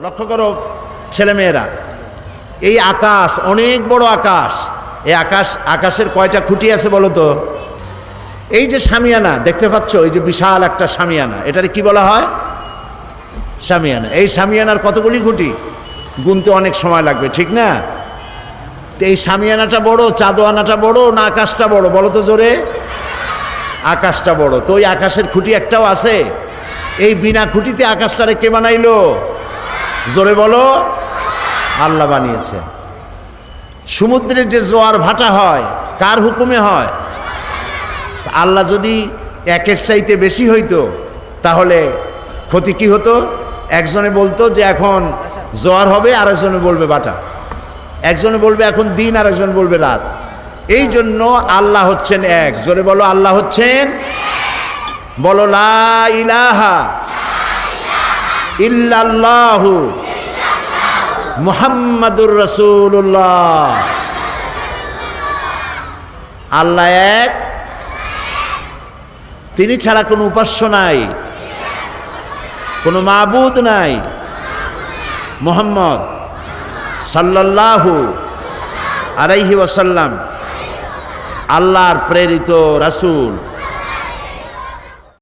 লক্ষ্য করো ছেলেমেয়েরা, এই আকাশ অনেক বড় আকাশ। এই আকাশের কয়টা খুঁটি আছে বলো তো? এই যে শামিয়ানা দেখতে পাচ্ছ, এই যে বিশাল একটা শামিয়ানা, এটারে কি বলা হয়? শামিয়ানা। এই শামিয়ানার কতগুলি খুঁটি? গুনতে অনেক সময় লাগবে, ঠিক না? তো এই শামিয়ানাটা বড়, চাঁদোয়ানাটা বড় না আকাশটা বড় বলো তো জোরে? আকাশটা বড়। তো ওই আকাশের খুঁটি একটাও আছে? এই বিনা খুঁটিতে আকাশটারে কে বানাইলো? জোরে বলো। আল্লাহ বানিয়েছে। সমুদ্রের যে জোয়ার ভাটা হয় কার হুকুমে হয়? আল্লাহ যদি একের চাইতে বেশি হইতো তাহলে ক্ষতি কি হতো? একজনে বলতো যে এখন জোয়ার হবে, আরেকজনে বলবে ভাটা, একজনে বলবে এখন দিন, আরেকজন বলবে রাত। এই জন্য আল্লাহ হচ্ছেন এক। জোরে বলো, আল্লাহ হচ্ছেন। বলো লা ইলাহা ইল্লাল্লাহু মুহাম্মাদুর রাসূলুল্লাহ। আল্লাহ এক, তিনি ছাড়া কোনো উপাস্য নাই, কোনো মাবুদ নাই। মুহাম্মদ সাল্লাল্লাহু আলাইহি ওয়াসাল্লাম আল্লাহর প্রেরিত রাসূল।